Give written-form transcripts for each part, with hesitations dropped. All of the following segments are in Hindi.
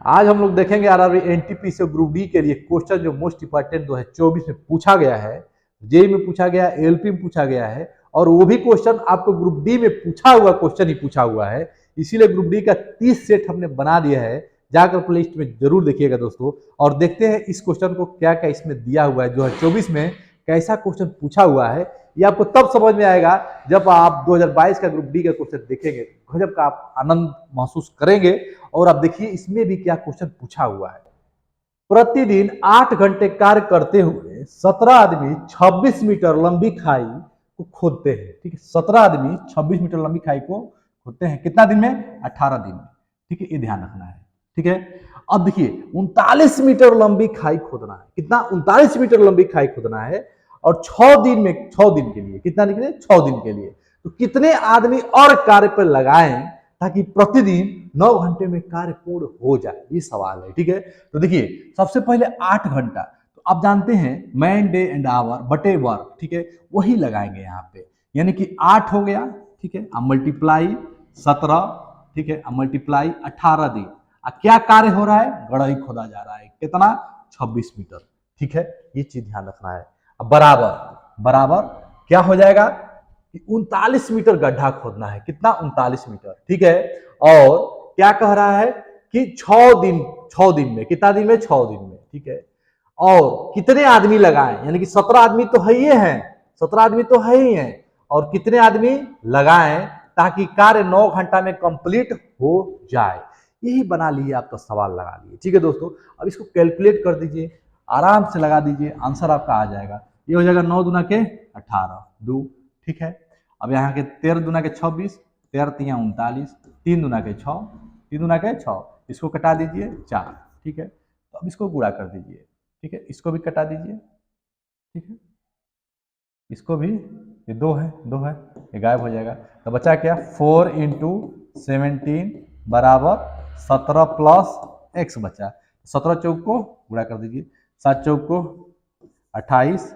आज हम लोग देखेंगे आरआरबी एनटीपीसी ग्रुप डी के लिए क्वेश्चन जो मोस्ट इंपॉर्टेंट 2024 में पूछा गया है, जेई में पूछा गया, एलपी में पूछा गया है, और वो भी क्वेश्चन आपको ग्रुप डी में पूछा हुआ क्वेश्चन ही पूछा हुआ है। इसीलिए ग्रुप डी का 30 सेट हमने बना दिया है, जाकर प्लेलिस्ट में जरूर देखिएगा दोस्तों। और देखते हैं इस क्वेश्चन को क्या क्या इसमें दिया हुआ है, 2024 में कैसा क्वेश्चन पूछा हुआ है। ये आपको तब समझ में आएगा जब आप 2022 का ग्रुप डी का क्वेश्चन देखेंगे, गजब का आप आनंद महसूस करेंगे। और आप देखिए इसमें भी क्या क्वेश्चन पूछा हुआ है। प्रतिदिन 8 घंटे कार्य करते हुए 17 आदमी 26 मीटर लंबी खाई को खोदते हैं। ठीक है, 17 आदमी 26 मीटर लंबी खाई को खोदते हैं। कितना दिन में? 18 दिन में। ठीक है, ये ध्यान रखना है। ठीक है, अब देखिए 39 मीटर लंबी खाई खोदना है। कितना? 39 मीटर लंबी खाई खोदना है, और 6 दिन में, 6 दिन के लिए, कितना दिन के लिए? 6 दिन के लिए। तो कितने आदमी और कार्य पर लगाएं ताकि प्रतिदिन 9 घंटे में कार्य पूर्ण हो जाए? ये सवाल है। ठीक है, तो देखिए सबसे पहले 8 घंटा, तो आप जानते हैं मैन डे एंड आवर बटे वर्क, ठीक है, वही लगाएंगे यहाँ पे, यानी कि 8 हो गया। ठीक है, अब मल्टीप्लाई 17, ठीक है, अब मल्टीप्लाई 18 दिन। क्या कार्य हो रहा है? गड़ई खोदा जा रहा है। कितना? 26 मीटर। ठीक है, ये चीज ध्यान रखना है। अब बराबर बराबर क्या हो जाएगा? 39 मीटर गड्ढा खोदना है। कितना? 39 मीटर। ठीक है, और क्या कह रहा है कि 6 दिन में, कितना दिन में? 6 दिन में। ठीक है, और कितने आदमी लगाएं, यानी कि 17 आदमी तो है ही है, 17 आदमी तो है ही है, और कितने आदमी लगाएं ताकि कार्य 9 घंटा में कंप्लीट हो जाए। यही बना लिए, आपका सवाल लगा लिए। ठीक है दोस्तों, अब इसको कैलकुलेट कर दीजिए, आराम से लगा दीजिए, आंसर आपका आ जाएगा। ये हो जाएगा 9 दूना के 18, 2। ठीक है, अब यहाँ के 13 दूना के 26, 13 तिया 39, 3 दूना के 6, 3 दूना के 6, इसको कटा दीजिए 4। ठीक है, तो अब इसको गुणा कर दीजिए। ठीक है, इसको भी कटा दीजिए। ठीक है, इसको भी, ये 2 है, 2 है, ये गायब हो जाएगा। तो बचा क्या? 4 इंटू 17 बराबर 17 प्लस एक्स बचा। 17 चौक को गुणा कर दीजिए, 7 चौक को 28,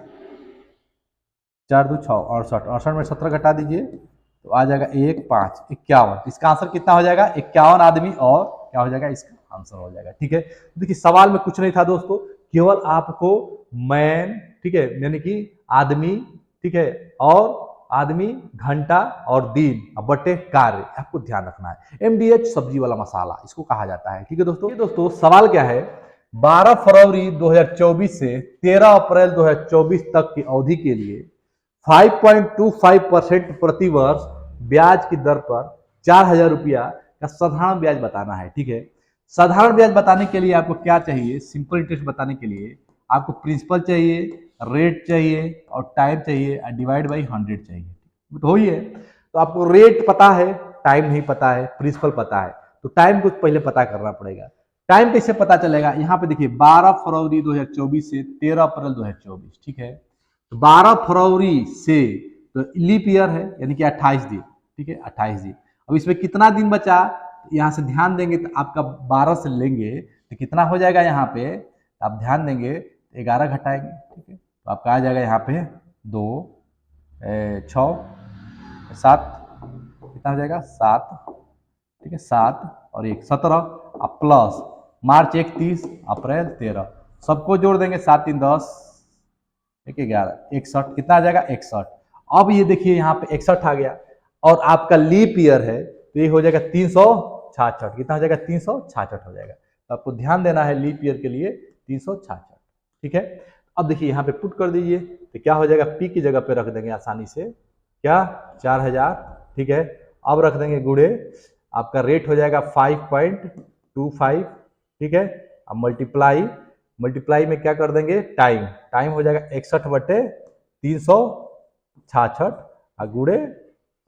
4 2 6, 68, 68 में 17 घटा दीजिए तो आ जाएगा 1 5 51। इसका आंसर कितना हो जाएगा? 51 आदमी, और क्या हो जाएगा? इसका आंसर हो जाएगा। ठीक है, देखिए सवाल में कुछ नहीं था दोस्तों, केवल आपको मैन, ठीक है, यानी कि आदमी, ठीक है, और आदमी, घंटा और दिन बटे कार्य, आपको ध्यान रखना है। एमडीएच सब्जी वाला मसाला इसको कहा जाता है। ठीक है दोस्तों, दोस्तों सवाल क्या है? 12 फरवरी 2024 से 13 अप्रैल 2024 तक की अवधि के लिए 5.25% प्रति वर्ष ब्याज की दर पर 4,000 रुपया का साधारण ब्याज बताना है। ठीक है, साधारण ब्याज बताने के लिए आपको क्या चाहिए? सिंपल इंटरेस्ट बताने के लिए आपको प्रिंसिपल चाहिए, रेट चाहिए, और टाइम चाहिए, और डिवाइड बाई 100 चाहिए। तो ही है, तो आपको रेट पता है, टाइम नहीं पता है, प्रिंसिपल पता है, तो टाइम को पहले पता करना पड़ेगा। टाइम कैसे पता चलेगा? यहाँ पे देखिए 12 फरवरी 2024 से 13 अप्रैल 2024। ठीक है, तो 12 फरवरी से, तो लीप ईयर है, यानी कि 28 दिन। ठीक है, 28 दिन। अब इसमें कितना दिन बचा? यहाँ से ध्यान देंगे तो आपका 12 से लेंगे तो कितना हो जाएगा? यहाँ पे आप ध्यान देंगे 11 घटाएंगे। ठीक है, तो आपका आ जाएगा यहाँ पे 2 6 7, कितना हो जाएगा? 7। ठीक है, 7 और 1 17, अब प्लस मार्च 31, अप्रैल 13, सबको जोड़ देंगे, 7 3 10, 1 11, 61, कितना आ जाएगा? 61। अब ये देखिए यहाँ पे 61 आ गया, और आपका लीप ईयर है तो ये हो जाएगा 366। कितना हो जाएगा? 366 हो जाएगा। तो आपको ध्यान देना है लीप ईयर के लिए 366। ठीक है, अब देखिए यहाँ पे पुट कर दीजिए, तो क्या हो जाएगा? पी की जगह पे रख देंगे आसानी से, क्या? 4000। ठीक है, अब रख देंगे गुड़े, आपका रेट हो जाएगा 5.25। ठीक है, अब मल्टीप्लाई, मल्टीप्लाई में क्या कर देंगे? टाइम, टाइम हो जाएगा 61 बटे 366 और गुड़े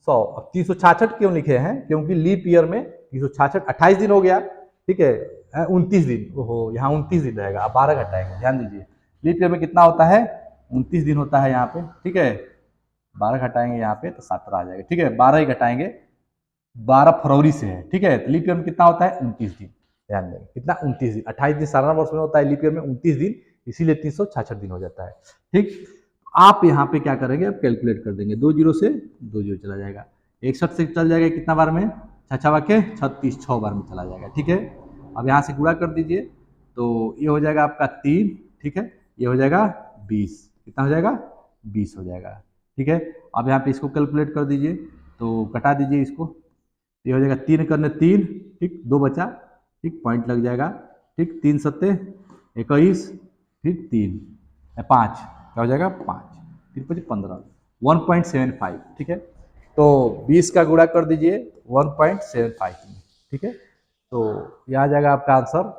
100। अब 366 क्यों लिखे हैं? क्योंकि लीप ईयर में 366, 28 दिन हो गया। ठीक है, 29 दिन, ओहो यहाँ 29 दिन रहेगा। अब 12 घटाएंगे, ध्यान दीजिए लीप ईयर में कितना होता है? 29 दिन होता है यहाँ पे। ठीक है, 12 घटाएंगे यहाँ पे तो 17 आ जाएगा। ठीक है, 12 ही घटाएंगे, 12 फरवरी से है। ठीक है, तो लीप ईयर में कितना होता है? 29 दिन। ध्यान देंगे कितना? 29 दिन। 28 दिन साधारण वर्ष में होता है, लीप ईयर में 29 दिन, इसीलिए 366 दिन हो जाता है। ठीक, आप यहाँ पे क्या करेंगे? आप कैलकुलेट कर देंगे, 2 जीरो से 2 जीरो चला जाएगा, 61 से चल जाएगा कितना बार में? 6 6 के 36, 6 बार में चला जाएगा। ठीक है, अब यहाँ से गुणा कर दीजिए, तो ये हो जाएगा आपका 3, ठीक है, ये हो जाएगा 20, कितना हो जाएगा 20 हो जाएगा, ठीक है। अब यहाँ पे इसको कैलकुलेट कर दीजिए, तो घटा दीजिए इसको, ये हो जाएगा 3 करने 3, ठीक, 2 बचा, ठीक, पॉइंट लग जाएगा, ठीक, 3 सत्ते 21, फिर 3 5, क्या हो जाएगा 5, 3 5 15, 1.75, ठीक है। तो 20 का गुणा कर दीजिए 1.75 में, ठीक है। तो ये आ जाएगा आपका आंसर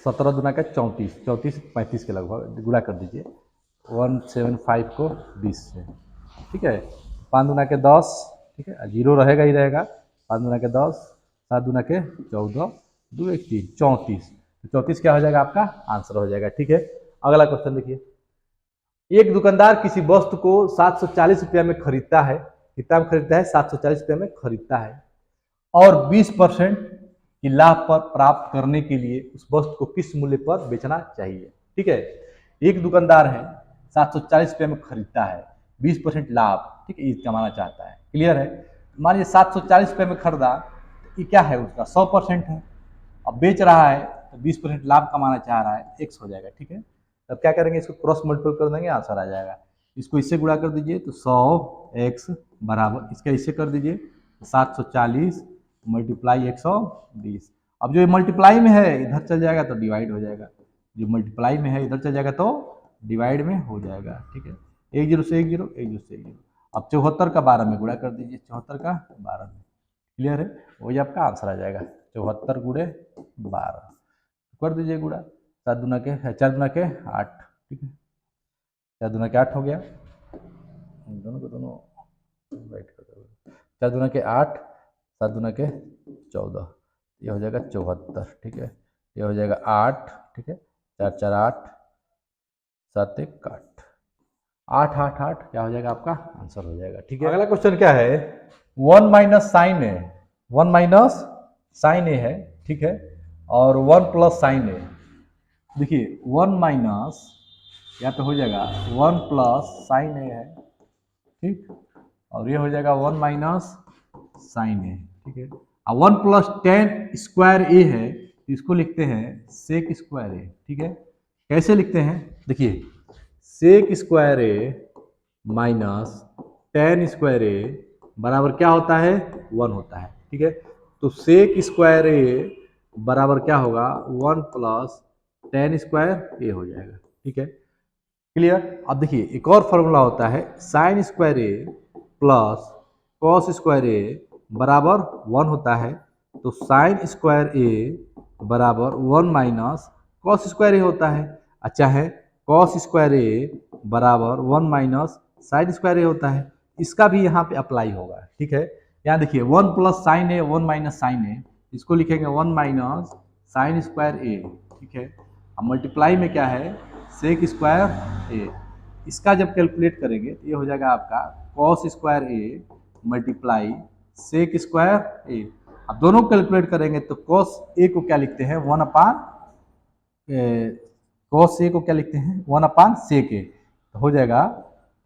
17 दूना का 34, 34 35 के लगभग गुणा कर दीजिए 175 को 20 से, ठीक है। 5 दूना के 10, ठीक है, जीरो रहेगा ही रहेगा, 5 दूना के 10, 7 दूना के 14, 2 1 3 34, 34 क्या हो जाएगा आपका आंसर हो जाएगा, ठीक है। अगला क्वेश्चन देखिए, एक दुकानदार किसी वस्तु को 740 रुपया में खरीदता है, कितना में खरीदता है 740 रुपया में खरीदता है, और 20% की लाभ पर प्राप्त करने के लिए उस वस्तु को किस मूल्य पर बेचना चाहिए, ठीक है। एक दुकानदार है 740 रुपये में खरीदता है, 20% लाभ, ठीक है, ये कमाना चाहता है, क्लियर है। मान लीजिए 740 रुपये में खरीदा, ये क्या है उसका 100% है, अब बेच रहा है तो 20% लाभ कमाना चाह रहा है, x हो जाएगा, ठीक है। तब क्या करेंगे, इसको क्रॉस मल्टीपल कर देंगे, आंसर आ जाएगा। इसको इससे गुणा कर दीजिए तो 100x बराबर, इसका इससे कर दीजिए 740 मल्टीप्लाई 120। अब जो ये मल्टीप्लाई में है इधर चल जाएगा तो डिवाइड हो जाएगा, जो मल्टीप्लाई में है इधर चल जाएगा तो डिवाइड में हो जाएगा, ठीक है। 1 0 से 1 0, 1 0 से 1 0। अब 74 का 12 में गुणा कर दीजिए, 74 का 12 में, क्लियर है, वही आपका आंसर आ जाएगा 74 गुणे 12, कर दीजिए गुणा, 7 दूना के 4 दूना के 8, ठीक है, 4 दूना के 8 हो गया, दोनों को दोनों राइट कर दो, 4 दूना के 8, 7 दूना के 14, ये हो जाएगा 74, ठीक है, ये हो जाएगा 8, ठीक है, 4 4 8, 7 1 8, 8 8 8 क्या हो जाएगा आपका आंसर हो जाएगा, ठीक है। अगला क्वेश्चन क्या है, 1 माइनस साइन ए, 1 माइनस साइन ए है, ठीक है, और 1 प्लस साइन ए, देखिए 1 माइनस यहाँ पे हो जाएगा 1 प्लस साइन ए है, ठीक, और ये हो जाएगा 1 माइनस साइन ए, ठीक है। और 1 प्लस टेन स्क्वायर ए है, इसको लिखते हैं सेक स्क्वायर ए, ठीक है। कैसे लिखते हैं, देखिए सेक स्क्वायर ए माइनस टेन स्क्वायर ए बराबर क्या होता है 1 होता है, ठीक है। तो सेक स्क्वायर ए बराबर क्या होगा 1 प्लस टेन स्क्वायर ए हो जाएगा, ठीक है, क्लियर। अब देखिए एक और फॉर्मूला होता है साइन स्क्वायर ए प्लस कॉस स्क्वायर ए बराबर 1 होता है, तो साइन स्क्वायर ए बराबर 1 माइनस कॉस स्क्वायर ए होता है, अच्छा है कॉस स्क्वायर ए बराबर 1 माइनस साइन स्क्वायर ए होता है, इसका भी यहाँ पे अप्लाई होगा, ठीक है। यहाँ देखिए 1 प्लस साइन ए 1 माइनस साइन ए, इसको लिखेंगे 1 माइनस साइन स्क्वायर ए, ठीक है। अब मल्टीप्लाई में क्या है सेक स्क्वायर ए, इसका जब कैलकुलेट करेंगे तो ये हो जाएगा आपका cos square A multiply sec square ए। अब दोनों कैलकुलेट करेंगे तो कॉस ए को क्या लिखते हैं 1 अपान कॉस ए को क्या लिखते हैं 1 अपान सेक ए, तो हो जाएगा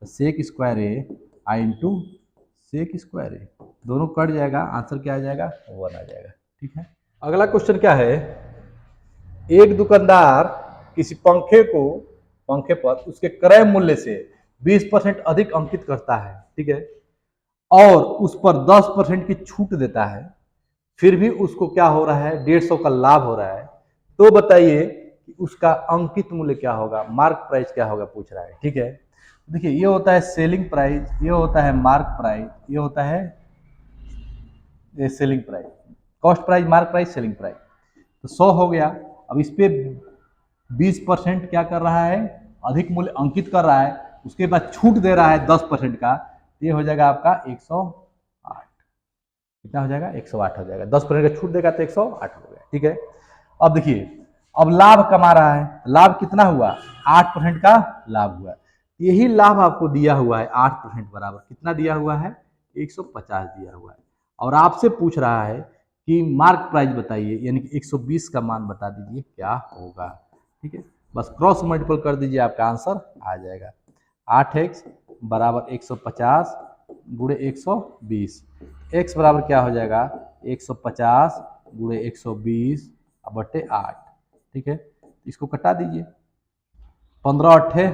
सेक स्क्वायर ए आई इंटू सेक स्क्वायर ए, दोनों कट जाएगा, आंसर क्या आ जाएगा 1 आ जाएगा, ठीक है। अगला क्वेश्चन क्या है, एक दुकानदार किसी पंखे पर उसके क्रय मूल्य से 20% अधिक अंकित करता है, ठीक है, और उस पर 10% की छूट देता है, फिर भी उसको क्या हो रहा है 150 का लाभ हो रहा है, तो बताइए कि उसका अंकित मूल्य क्या होगा, मार्क प्राइस क्या होगा पूछ रहा है, ठीक है। देखिए ये होता है सेलिंग प्राइस, ये होता है मार्क प्राइस, ये होता है selling price, cost price, mark price, selling price, तो 100 हो गया। अब इस पे 20% क्या कर रहा है अधिक मूल्य अंकित कर रहा है, उसके बाद छूट दे रहा है 10% का, ये हो जाएगा आपका 108, कितना हो जाएगा 108 हो जाएगा, 10% का छूट देगा तो 108 हो गया, ठीक है। अब देखिए अब लाभ कमा रहा है, लाभ कितना हुआ 8% का लाभ हुआ, यही लाभ आपको दिया हुआ है 8% बराबर कितना दिया हुआ है 150 दिया हुआ है, और आपसे पूछ रहा है कि मार्क प्राइस बताइए, यानी कि 120 का मान बता दीजिए क्या होगा, ठीक है। बस क्रॉस मल्टीपल कर दीजिए आपका आंसर आ जाएगा, 8x बराबर 150 गुणे 120, x बराबर क्या हो जाएगा 150 गुणे 120 बटे 8, ठीक है। इसको कटा दीजिए, 15 अट्ठे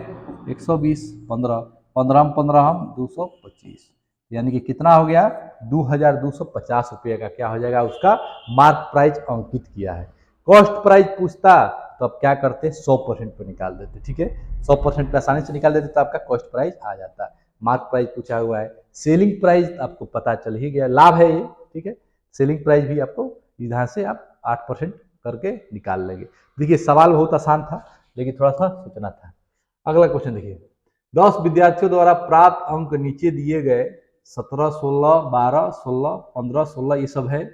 120, 15 15 हम 15 हम 225, यानी कि कितना हो गया 2250 रुपये का क्या हो जाएगा, उसका मार्क प्राइस अंकित किया है। कॉस्ट प्राइस पूछता तो अब क्या करते 100% पे निकाल देते, ठीक है, 100% पे आसानी से निकाल देते तो आपका कॉस्ट प्राइस आ जाता। मार्क प्राइस पूछा हुआ है, सेलिंग प्राइस आपको पता चल ही गया, लाभ है ये, ठीक है। सेलिंग प्राइस भी आपको इधर से आप 8% करके निकाल लेंगे। देखिए सवाल बहुत आसान था लेकिन थोड़ा सा सोचना था। अगला क्वेश्चन देखिए, 10 विद्यार्थियों द्वारा प्राप्त अंक नीचे दिए गए 17, 16, 12, 16, 15, 16 ये सब है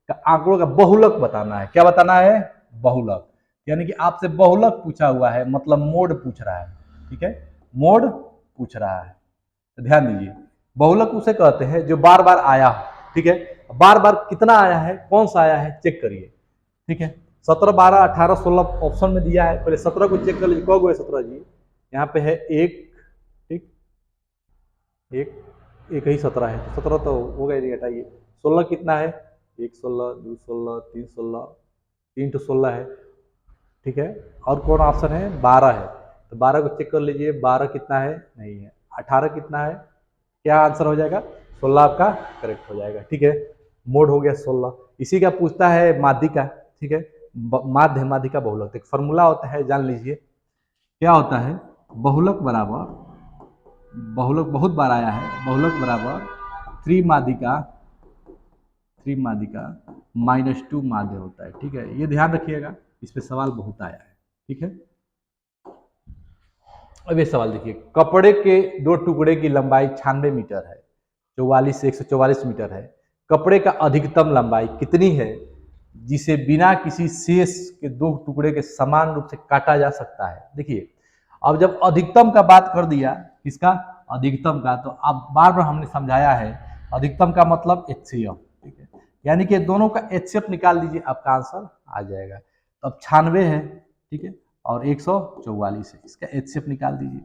का आंकड़ों का बहुलक बताना है। क्या बताना है, बहुलक, यानी कि आपसे बहुलक पूछा हुआ है, मतलब मोड पूछ रहा है, ठीक है, मोड पूछ रहा है। तो ध्यान दीजिए, बहुलक उसे कहते हैं जो बार बार आया हो, ठीक है। बार बार कितना आया है, कौन सा आया है, चेक करिए, ठीक है। 17, 12, 18, 16 ऑप्शन में दिया है, पहले 17 को चेक कर लीजिए, कौन है 17 जी, यहाँ पे है एक, ठीक, एक ही 17 है, तो 17 तो हो गया, नहीं हटाइए। 16 कितना है, 1 16, 2 16, 3 16, 3 तो 16 है, ठीक है। और कौन ऑप्शन है, 12 है, तो 12 को चेक कर लीजिए, 12 कितना है, नहीं है। 18 कितना है, क्या आंसर हो जाएगा, 16 आपका करेक्ट हो जाएगा, ठीक है। मोड हो गया 16। इसी का पूछता है माध्यिका, ठीक है, माध्य माध्यिका बहुलक, एक फॉर्मूला होता है, जान लीजिए क्या होता है। बहुलक बराबर, बहुलक बहुत बार आया है, बहुलक बराबर त्रिमाध्यिका, त्रिमाध्यिका -2 माध्य होता है, ठीक है। ये ध्यान रखिएगा, इस पे सवाल बहुत आया है, ठीक है। अब ये सवाल देखिए, कपड़े के 2 टुकड़े की लंबाई 96 मीटर है, 44 से 144 मीटर है। कपड़े का अधिकतम लंबाई कितनी है जिसे बिना किसी शेष के 2 टुकड़े के समान रूप से काटा जा सकता है। देखिए अब जब अधिकतम का बात कर दिया, किसका, अधिकतम का, तो अब बार बार हमने समझाया है, अधिकतम का मतलब HCF, ठीक है, यानी कि दोनों का HCF निकाल दीजिए, आपका आंसर आ जाएगा। तो अब 96 है, ठीक है, और 144 है, इसका HCF निकाल दीजिए,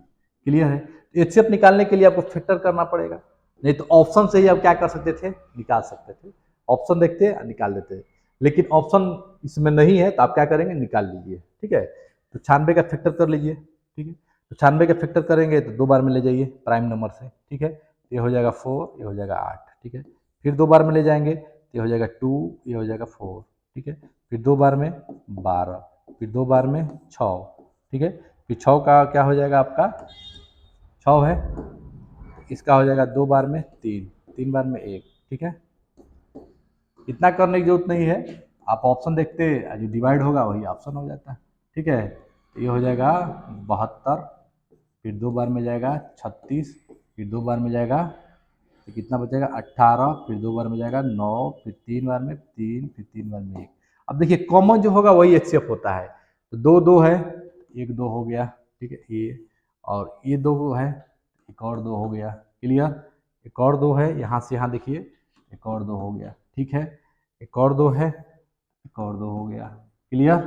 क्लियर है। तो HCF निकालने के लिए आपको फैक्टर करना पड़ेगा, नहीं तो ऑप्शन से ही आप क्या कर सकते थे, निकाल सकते थे, ऑप्शन देखते निकाल देते, लेकिन ऑप्शन इसमें नहीं है तो आप क्या करेंगे, निकाल लीजिए, ठीक है। तो 96 का फैक्टर कर लीजिए, ठीक है, तो 96 का फैक्टर करेंगे तो 2 बार में ले जाइए प्राइम नंबर से, ठीक है, ये हो जाएगा 4, ये हो जाएगा 8, ठीक है। फिर 2 बार में ले जाएंगे तो ये हो जाएगा 2, ये हो जाएगा 4, ठीक है। फिर 2 बार में 12, फिर 2 बार में 6, ठीक है। फिर 6 का क्या हो जाएगा, आपका 6 है, इसका हो जाएगा 2 बार में 3, 3 बार में 1, ठीक है। इतना करने की जरूरत नहीं है, आप ऑप्शन देखते जो डिवाइड होगा वही ऑप्शन हो जाता है, ठीक है। तो ये हो जाएगा 72, फिर 2 बार में जाएगा 36, फिर 2 बार में जाएगा तो कितना बचेगा 18, फिर 2 बार में जाएगा 9, फिर 3 बार में 3, फिर 3 बार में 1। अब देखिए कॉमन जो होगा वही HCF होता है, तो 2 2 है, 1 2 हो गया, ठीक है, ये और ये 2 है, एक और 2 हो गया, क्लियर। एक और 2 है, यहाँ से यहाँ देखिए, एक और 2 हो गया, ठीक है। एक और 2 है, एक और 2 हो गया, क्लियर।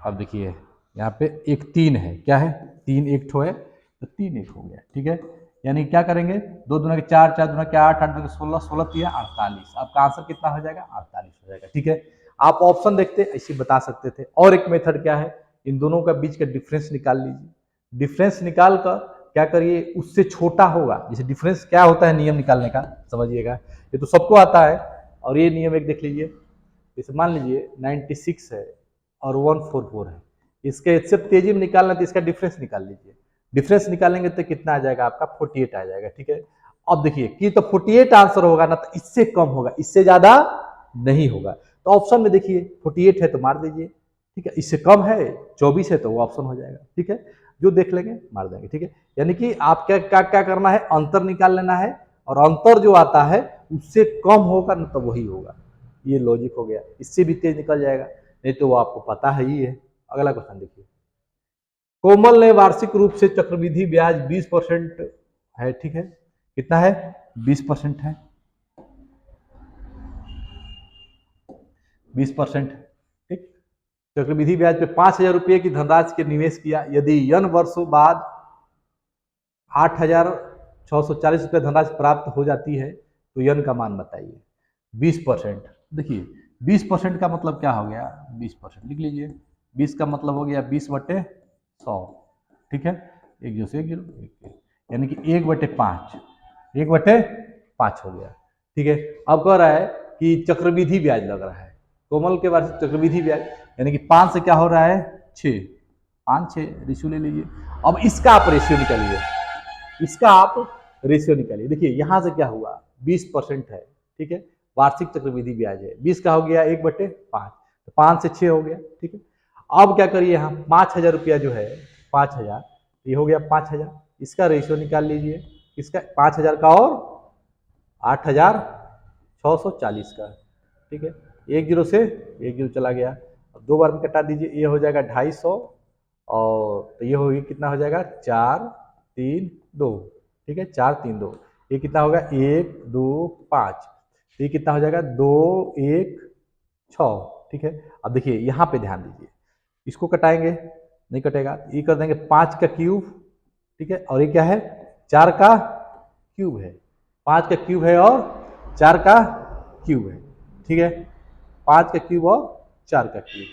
अब देखिए यहाँ पे एक 3 है, क्या है, 3 एक ठो है, तो 3 एक हो गया, ठीक है। यानी क्या करेंगे, 2 दूना के 4, 4 दूना के 8, 8 दूना के 16, 16 3 48, आपका आंसर कितना हो जाएगा, 48 हो जाएगा, ठीक है। आप ऑप्शन देखते ऐसे बता सकते थे। और एक मेथड क्या है, इन दोनों का बीच का डिफरेंस निकाल लीजिए, डिफरेंस निकाल कर क्या करिए, उससे छोटा होगा, जैसे डिफरेंस क्या होता है नियम निकालने का, समझिएगा, ये तो सबको आता है। और ये नियम एक देख लीजिए, जैसे मान लीजिए 96 है और 144 है, इसके इससे तेजी में निकालना तो इसका डिफरेंस निकाल लीजिए, डिफरेंस निकालेंगे तो कितना आ जाएगा, आपका 48 आ जाएगा, ठीक है। अब देखिए कि तो 48 आंसर होगा ना, तो इससे कम होगा, इससे ज्यादा नहीं होगा, तो ऑप्शन में देखिए 48 है तो मार दीजिए, ठीक है। इससे कम है 24 है तो वो ऑप्शन हो जाएगा, ठीक है, जो देख लेंगे मार देंगे, ठीक है। यानी कि आप क्या क्या क्या करना है, अंतर निकाल लेना है, और अंतर जो आता है उससे कम होगा ना तो वही होगा, ये लॉजिक हो गया। इससे भी तेज निकल जाएगा, नहीं तो वो आपको पता है ही है। अगला क्वेश्चन देखिए, कोमल ने वार्षिक रूप से चक्रवृद्धि ब्याज 20% है, ठीक है, कितना है, 20% है, 20%, ठीक। चक्रवृद्धि ब्याज पे 5,000 रुपये की धनराशि के निवेश किया, यदि n वर्षों बाद 8,640 रुपये धनराशि प्राप्त हो जाती है तो n का मान बताइए। 20%, देखिए 20% का मतलब क्या हो गया, 20% लिख लीजिए। 20 का मतलब हो गया 20/100, ठीक है। 1 0 से 1 0, यानी कि 1/5, 1/5 हो गया, ठीक है। अब कह रहा है कि चक्रवृद्धि ब्याज लग रहा है, कोमल के वार्षिक चक्रवृद्धि ब्याज, यानी कि 5 से क्या हो रहा है 6, 5 6 रेशियो ले लीजिए। अब इसका आप रेशियो निकालिए, इसका आप रेशियो निकालिए। देखिए यहाँ से क्या हुआ, 20% है, ठीक है, वार्षिक चक्रवृद्धि ब्याज है, 20 का हो गया 1/5, तो 5 से 6 हो गया, ठीक है। अब क्या करिए, यहाँ 5,000 रुपया जो है, 5,000, ये हो गया 5,000, इसका रेशियो निकाल लीजिए, इसका 5,000 का और 8,640 का, ठीक है। 1 0 से 1 0 चला गया, अब 2 बार में कटा दीजिए, ये हो जाएगा 250, और तो ये होगी कितना हो जाएगा 4 3 2, ठीक है, 4 3 2, ये कितना होगा 1 2 5, ये कितना हो जाएगा 2 1 6, ठीक है। अब देखिए यहाँ पे ध्यान दीजिए, इसको कटाएंगे नहीं कटेगा, ये कर देंगे 5 का क्यूब, ठीक है, और ये क्या है 4 का क्यूब है, 5 का क्यूब है और 4 का क्यूब है, ठीक है, 5 का क्यूब और 4 का क्यूब,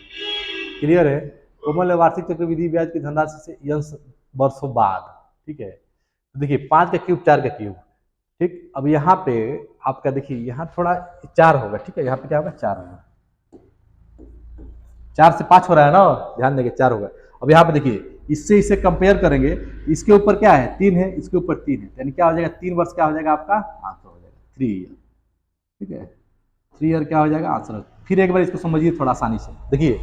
क्लियर है। कोमल वार्षिक चक्रवृद्धि ब्याज की धनराशि से यंश वर्षों बाद, ठीक है। तो देखिए 5 का क्यूब 4 का क्यूब, ठीक। अब यहाँ पे आपका देखिए यहाँ थोड़ा 4 होगा, ठीक है, यहाँ पे क्या होगा 4 होगा, 4 से 5 हो रहा है ना, ध्यान देंगे 4 होगा। अब यहाँ पे देखिए इससे इसे कंपेयर करेंगे, इसके ऊपर क्या है 3 है, इसके ऊपर 3 है, यानी क्या हो जाएगा 3 वर्ष क्या हो जाएगा आपका आंसर हो जाएगा 3 ईयर, ठीक है। 3 ईयर क्या हो जाएगा आंसर। फिर एक बार इसको समझिए थोड़ा आसानी से, देखिए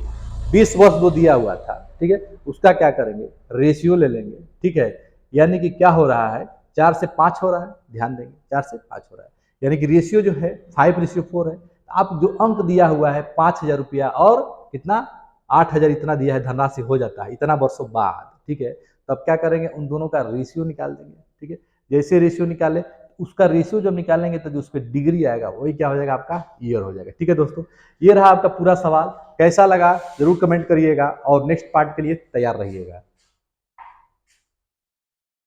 20 वर्ष वो दिया हुआ था, ठीक है, उसका क्या करेंगे रेशियो ले लेंगे, ठीक है, यानी कि क्या हो रहा है 4 से 5 हो रहा है, ध्यान देंगे 4 से 5 हो रहा है, यानी कि रेशियो जो है 5:4 है। आप जो अंक दिया हुआ है 5,000 रुपया और कितना 8,000 इतना दिया है, धनराशि हो जाता है इतना वर्षों बाद, ठीक है। तब क्या करेंगे उन दोनों का रेशियो निकाल देंगे, ठीक है। जैसे रेशियो निकाले, उसका रेशियो जब निकालेंगे तो जो उस पर डिग्री आएगा वही क्या हो जाएगा आपका ईयर हो जाएगा, ठीक है दोस्तों। ये रहा आपका पूरा सवाल, कैसा लगा जरूर कमेंट करिएगा और नेक्स्ट पार्ट के लिए तैयार रहिएगा।